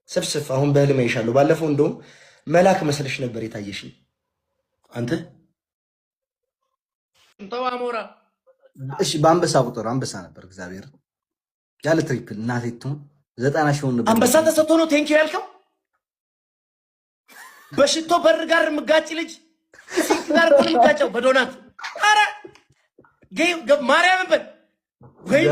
ስፍስፍ አሁን በህልም አይሻለሁ። ባለፈው እንደውም መልአክ መስለሽ ነበር የታየሽኝ አንተ። አሞራ እሺ፣ በአንበሳ ቁጥር አንበሳ ነበር። እግዚአብሔር ያለ ትሪፕል እናቴ ትሁን 90 ሺህ ነበር። አንበሳ ተሰጥቶ ነው ቴንኪው ያልከው? በሽቶ በር ጋር ምጋጭ ልጅ ሲክ ጋር ነው ምጋጨው በዶናት። አረ ማርያም በል ወይ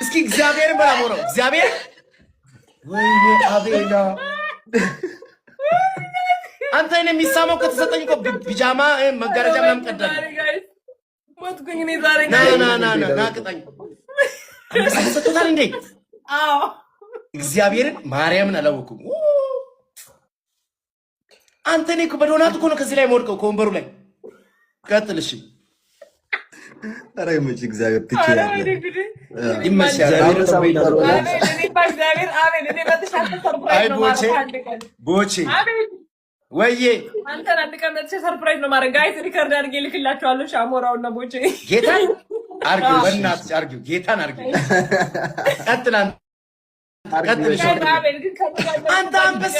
እስኪ እግዚአብሔርን በል አሞራው እግዚአብሔር ወይኔ አቤላ አንተ እኔ የሚሳመው ከተሰጠኝ እኮ ቢጃማ መጋረጃ ምናምን ቀዳል። ሞትኩኝ እኔ ዛሬ። ና ቅጣኝ። አንበሳ ተሰጥቶታል እንዴ? አዎ እግዚአብሔርን ማርያምን አላወኩም። አንተ እኔ እኮ በዶናት እኮ ነው ከዚህ ላይ የምወድቀው ከወንበሩ ላይ። ቀጥል እሺ። ኧረ ይመች እግዚአብሔር ትችላለህ። ይመችህ ቦቼ ወዬ አንተን አንድ ቀን መጥቼ ሰርፕራይዝ ነው ማድረግ። ጋይስ ሪከርድ አድርጌ ልክላችኋለሁ። ሻሞራውና ቦቼ ጌታን አርጊው፣ በእናትሽ አርጊው፣ ጌታን አርጊው። ቀጥል አንተ አንበሳ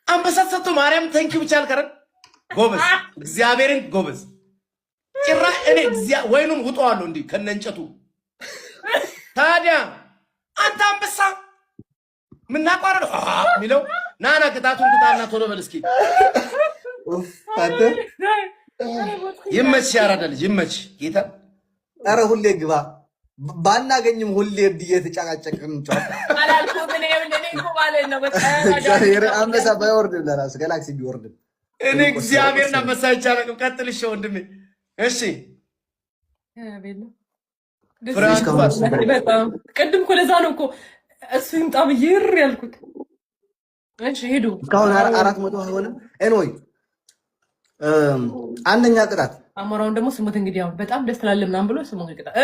አንበሳ ተሰጥቶ ማርያም ተንኪው ብቻ አልቀረም። ጎበዝ እግዚአብሔርን ጎበዝ። ጭራሽ እኔ ወይኑን ውጠዋለሁ እንዲህ ከነ እንጨቱ። ታዲያ አንተ አንበሳ ምናቋረጥ ሚለው ናና ቅጣቱን ቅጣና ቶሎ በል እስኪ። ይመች ያራዳ ልጅ ይመች ጌታ። ኧረ ሁሌ ግባ ባናገኝም ሁሌ እየተጫቃጨቅን አንበሳ ባይወርድም ለራሱ ገላክሲ ቢወርድም እኔ እግዚአብሔርን አንበሳ ይቻላል። ቀጥል እሺ ወንድሜ። እሺ ቅድም እኮ ለዛ ነው እኮ እሱ ይምጣ ብዬ ያልኩት። እሺ ሄዱ እስካሁን 400 አይሆንም። ኤንወይ አንደኛ ቅጣት አሞራውን ደግሞ ስሙት እንግዲህ አሁን በጣም ደስ ትላለ ምናምን ብሎ ስሙት ቅጣት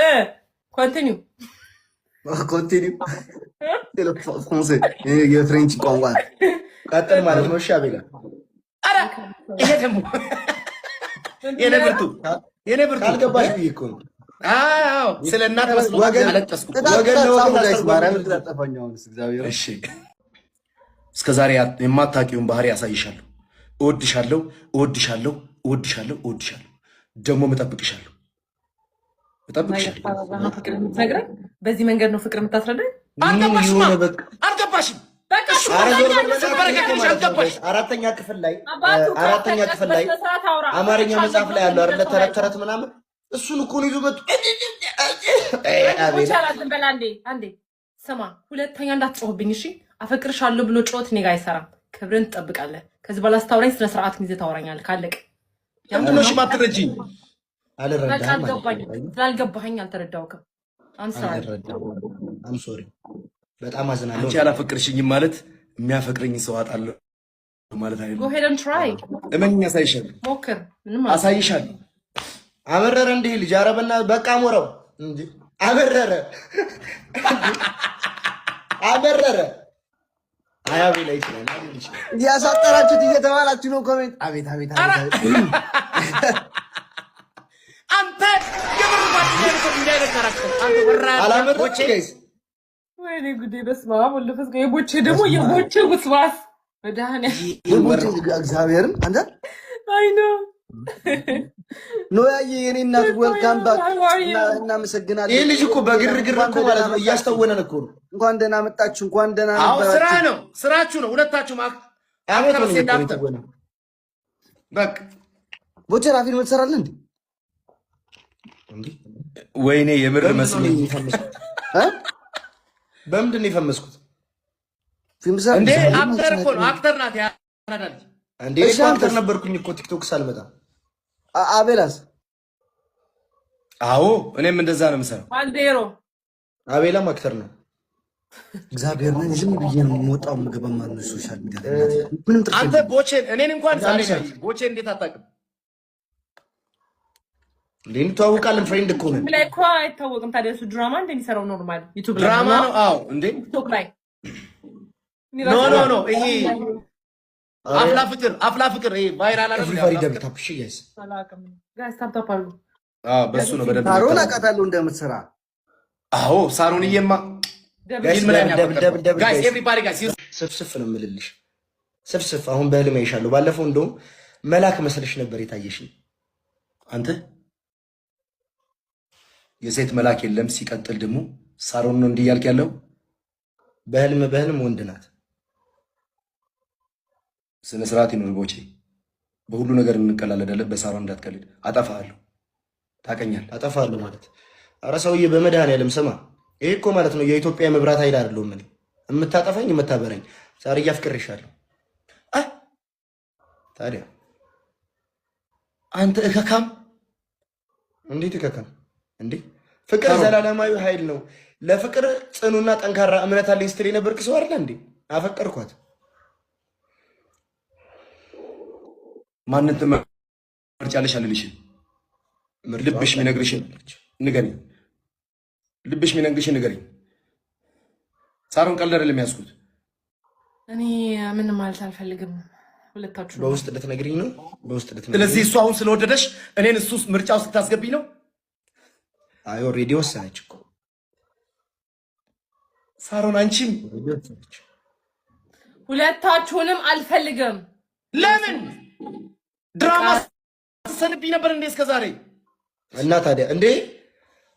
ኮንቲኒው የፍሬንች ቋንቋ ቀጥል ማለት ነው። እሺ አቤላ አረ ይሄ ደግሞ የኔ ብርቱ አልገባሽ ብዬ እኮ ነው። አዎ ስለ እናት መስሎ አለቀስኩ። ወገን ነው ጋይስ ማርያም ተጠፋኛው እግዚአብሔር። እሺ እስከ ዛሬ የማታውቂውን ባህሪ ያሳይሻለሁ። እወድሻለሁ እወድሻለሁ እወድሻለሁ እወድሻለሁ ደግሞ እጠብቅሻለሁ እጠብቅሻለሁ። በዚህ መንገድ ነው ፍቅር የምታስረዳኝ? አልገባሽም። አራተኛ ክፍል ላይ አማርኛ መጽሐፍ ላይ ያለው አይደለ ተረት ተረት ምናምን እሱን እኮ ነው ይዞ መጡ። አንዴ ስማ፣ ሁለተኛ እንዳትጮህብኝ እሺ። አፈቅርሻለሁ ብሎ ጮት እኔ ጋር አይሰራም። ክብርን ትጠብቃለህ። ከዚህ በኋላ ስታወራኝ ስነ ስርዓት ጊዜ ታወራኛለህ። ካለቀ ለምንድን ነው እሺ ማትረጂኝ? ስላልገባኸኝ አልተረዳሁም። አም ሶሪ በጣም አዝናለሁ። አንቺ አላፈቅርሽኝም ማለት የሚያፈቅረኝ ሰው አጣለሁ ማለት አይደለም። ጎ ሄድ ኤንድ ትራይ እመኝ፣ አሳይሻለሁ። ሞክር፣ አሳይሻለሁ። አበረረ እንዴ ልጅ አረበና በቃ ሞራው እንዴ አበረረ አያቤ ላይ ይችላል እያሳጠራችሁት እየተባላችሁ ነው ኮሜንት። አቤት አቤት አቤት አንተ የምር ጓደኛዬ ነው እንዳይነካራችሁ አንተ ወራ አላመረች ጋይስ። ወይኔ ጉዴ! በስመ አብ ወልድ መንፈስ ቅዱስ። የቦቼ ደግሞ የቦቼ ውስዋስ የቦቼ እግዚአብሔርን አንተ አይ ነው ኖያዬ የኔ እናት ዌልካም ባክ እናመሰግናለን። ይሄ ልጅ እኮ በግርግር እኮ ማለት ነው እያስተወነን እኮ ነው። እንኳን ደህና መጣችሁ፣ እንኳን ደህና መጣችሁ። ስራ ነው ስራችሁ ነው ሁለታችሁም። በቃ ቦቼ ራፊን ትሰራለህ እንዴ? ወይኔ የምር መስሎኝ በምንድን ነው የፈመስኩት እንዴ? አክተር እኮ ነው አክተር ናት ያራዳል እንዴ? አክተር ነበርኩኝ እኮ ቲክቶክ ሳልመጣ። አቤላስ? አዎ እኔም እንደዛ ነው የምሰራው። አልዴሮ አቤላም አክተር ነው። እግዚአብሔር ነው ዝም ብዬ ነው የምወጣው። ምግብማ ነው ሶሻል ሚዲያ ምንም ጥርጥ። አንተ ቦቼን እኔን እንኳን ቦቼን እንዴት አታውቅም? እንዴት ተዋውቃለን? ፍሬንድ እኮ ነው። ላይ እኮ አይታወቅም። ታዲያ እሱ ድራማ እንደሚሰራው ኖርማል ዩቲዩብ ላይ ድራማ ነው። አዎ እንዴ ቲክቶክ ላይ ኖ ይሄ አፍላ ፍቅር ይሄ ቫይራል አይደል? ኤቭሪባዲ ደብል ታፕ። እሺ ጋይስ አላውቅም። ጋይስ ታፕ ታፕ አሉ በሱ ነው በደንብ ሳሮን አውቃታለሁ እንደምትሰራ። አዎ ሳሮንዬማ ጋይስ ኤቭሪባዲ ጋይስ ስፍስፍ ነው የምልልሽ፣ ስፍስፍ። አሁን በህልም አይሻለሁ። ባለፈው እንደውም መላክ መስለሽ ነበር የታየሽኝ። አንተ የሴት መልአክ የለም። ሲቀጥል ደግሞ ሳሮን ነው እንዲህ እያልክ ያለው። በህልም ወንድ ናት። ስነ ስርዓት ይኑር ቦቼ። በሁሉ ነገር እንቀላለዳለን። በሳሮን እንዳትቀልድ። አጠፋሃለሁ። ታውቀኛለህ። አጠፋሃለሁ ማለት ኧረ ሰውዬ በመድኃኒዓለም ስማ፣ ይሄ እኮ ማለት ነው የኢትዮጵያ መብራት ኃይል አይደለሁም እኔ። የምታጠፋኝ የምታበረኝ ዛሬ እያፍቅርሻለሁ። ታዲያ አንተ እከካም። እንዴት እከካም እንዴ? ፍቅር ዘላለማዊ ኃይል ነው። ለፍቅር ጽኑና ጠንካራ እምነት አለኝ ስትል የነበርክ ሰው አይደል እንዴ? አፈቀርኳት። ማንን ትመርጫለሽ አልልሽም። ልብሽ የሚነግርሽን ንገሪኝ። ልብሽ የሚነግርሽን ንገሪኝ። ሳሮን ቀልድ አይደለም ያዝኩት። እኔ ምንም ማለት አልፈልግም። ሁለታችሁ በውስጥ ልትነግሪኝ ነው? በውስጥ ልትነግሪኝ። ስለዚህ እሱ አሁን ስለወደደሽ እኔን እሱ ምርጫ ውስጥ ልታስገቢኝ ነው? አይ ኦልሬዲ ወሰነች እኮ ሳሮን። አንቺም ሁለታችሁንም አልፈልግም። ለምን ድራማ ሰንብኝ ነበር እንዴ እስከ ዛሬ? እና ታዲያ እንዴ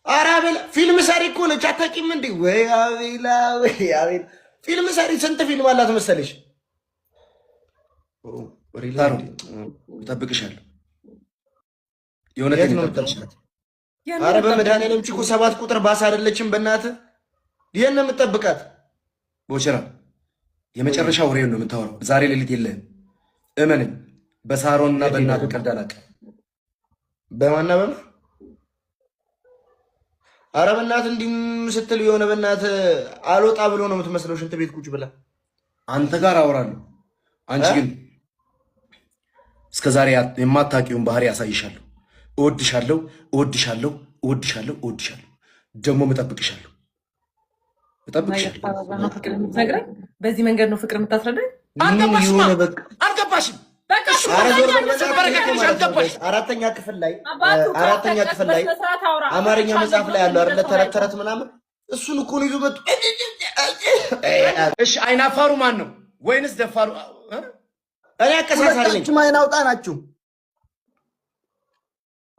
አራቤል ፊልም ሰሪ እኮ ነች። አታውቂም እንዴ? ወይ አቤላ ወይ አቤል ፊልም ሰሪ ስንት ፊልም አላት መሰለሽ? እጠብቅሻለሁ። የሆነ የት ነው የምጠብቃት? አረ በመድኃኒዓለም ቺኮ 7 ቁጥር ባስ አይደለችም። በእናትህ ይሄን ነው የምጠብቃት። ቦቸራ የመጨረሻ ወሬውን ነው የምታወራው። ዛሬ ሌሊት የለህም። እመንኝ። በሳሮንና በእናትህ ቀልድ አላውቅም። በማና በማ አረ በእናትህ እንዲህ ስትል የሆነ በእናትህ አልወጣ ብሎ ነው የምትመስለው። ሽንት ቤት ቁጭ ብላ አንተ ጋር አወራለሁ። አንቺ ግን እስከዛሬ የማታውቂውን ባህሪ ያሳይሻለሁ። እወድሻለሁ፣ እወድሻለሁ፣ እወድሻለሁ፣ እወድሻለሁ። ደግሞ እጠብቅሻለሁ፣ እጠብቅሻለሁ። ፍቅር የምትነግረኝ በዚህ መንገድ ነው? ፍቅር የምታስረዳኝ? አልገባሽም። አራተኛ ክፍል ላይ አማርኛ መጽሐፍ ላይ ያለው አይደለ? ተረት ተረት ምናምን እሱን እኮ ነው ይዞ መጡ። እሺ አይናፋሩ ማን ነው? ወይንስ ደፋሩ? እኔ አቀሳሳሪ ነኝ። ማይን አውጣ ናችሁ።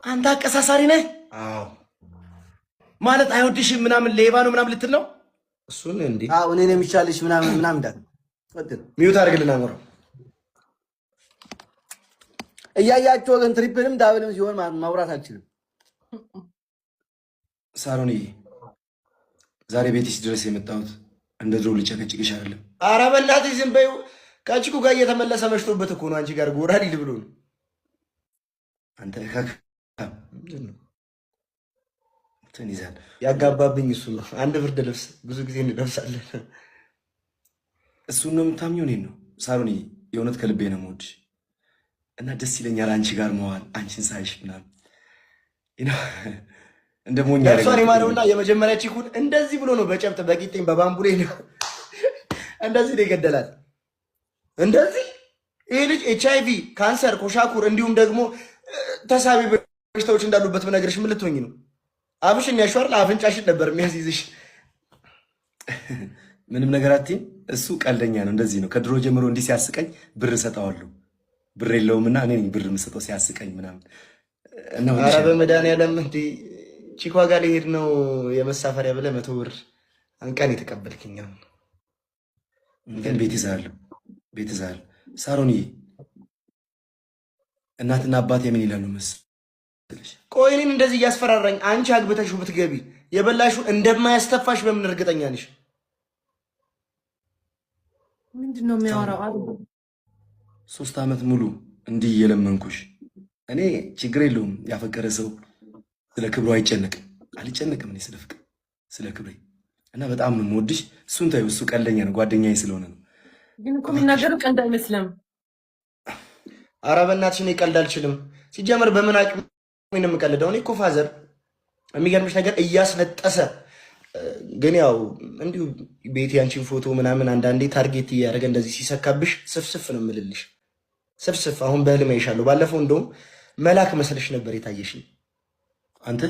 አንተ አቀሳሳሪ ነህ? አዎ። ማለት አይወድሽም ምናምን ሌባ ነው ምናምን ልትል ነው? እሱን እንዴ? አዎ እኔ ነኝ የሚሻልሽ ምናምን እንዳት ሚዩት አድርግልና አሞራው እያያችሁ ወገን ትሪፕልም ዳብልም ሲሆን ማውራት አልችልም። ሳሮንዬ ዛሬ ቤትሽ ድረስ የመጣሁት እንደ ድሮ ልጨቀጭቅሽ አይደለም። ኧረ በእናትሽ ዝም በይው። ከአንቺ ጋር እየተመለሰ መሽቶበት እኮ ነው አንቺ ጋር ጎራ ሊል ብሎ ነው። አንተ እንትን ይዛል ያጋባብኝ እሱ ነው። አንድ ብርድ ልብስ ብዙ ጊዜ እንለብሳለን። እሱን ነው የምታምኚው? እኔን ነው ሳሮንዬ። የእውነት ከልቤ ነው የምወድሽ እና ደስ ይለኛል አንቺ ጋር መዋል፣ አንቺን ሳይሽ ምናምን እንደ ሞኛ እሷን የማለውና የመጀመሪያ ቺኩን እንደዚህ ብሎ ነው በጨብጥ በቂጤም በባምቡሌ ነው እንደዚህ ነው የገደላት። እንደዚህ ይሄ ልጅ HIV፣ ካንሰር፣ ኮሻኩር እንዲሁም ደግሞ ተሳቢ በሽታዎች እንዳሉበት ብነግርሽ ምን ልትሆኝ ነው? አፍሽን ያሸዋል። አፍንጫሽን ነበር የሚያስይዝሽ። ምንም ነገር አትይም። እሱ ቀልደኛ ነው። እንደዚህ ነው ከድሮ ጀምሮ እንዲህ ሲያስቀኝ ብር እሰጠዋለሁ። ብር የለውምና እኔ ነኝ ብር የምሰጠው ሲያስቀኝ ምናምን። ኧረ በመድኃኒዓለም እንዲህ ቺኳ ጋር ሊሄድ ነው የመሳፈሪያ ብለህ 100 ብር አንቀን የተቀበልክኝ። ግን ቤት ይዛለሁ፣ ቤት ይዛለሁ። ሳሮንዬ እናትና አባቴ ምን ይላሉ መሰለሽ? ቆይ እኔን እንደዚህ እያስፈራራኝ አንቺ አግብተሽው ብትገቢ የበላሽው እንደማያስተፋሽ በምን እርግጠኛ ነሽ? ምንድን ነው የሚያወራው? 3 ዓመት ሙሉ እንዲህ እየለመንኩሽ እኔ ችግር የለውም። ያፈቀረ ሰው ስለ ክብሩ አይጨነቅም። አልጨነቅም እኔ ስለ ፍቅር ስለ ክብሬ እና በጣም ነው የምወድሽ። እሱን ታዩ። እሱ ቀልደኛ ነው፣ ጓደኛዬ ስለሆነ ነው። ግን እኮ የሚናገረው ቀልድ አይመስልም። ኧረ በእናትሽ እኔ ቀልድ አልችልም። ሲጀመር በምን አቅም ነው የምቀልደው? እኔ እኮ ፋዘር የሚገርምሽ ነገር እያስነጠሰ ግን ያው እንዲሁ ቤት ያንቺን ፎቶ ምናምን አንዳንዴ ታርጌት እያደረገ እንደዚህ ሲሰካብሽ ስፍስፍ ነው የምልልሽ። ስፍስፍ። አሁን በህልም አይሻለሁ። ባለፈው እንደውም መላክ መስለሽ ነበር የታየሽኝ። አንተ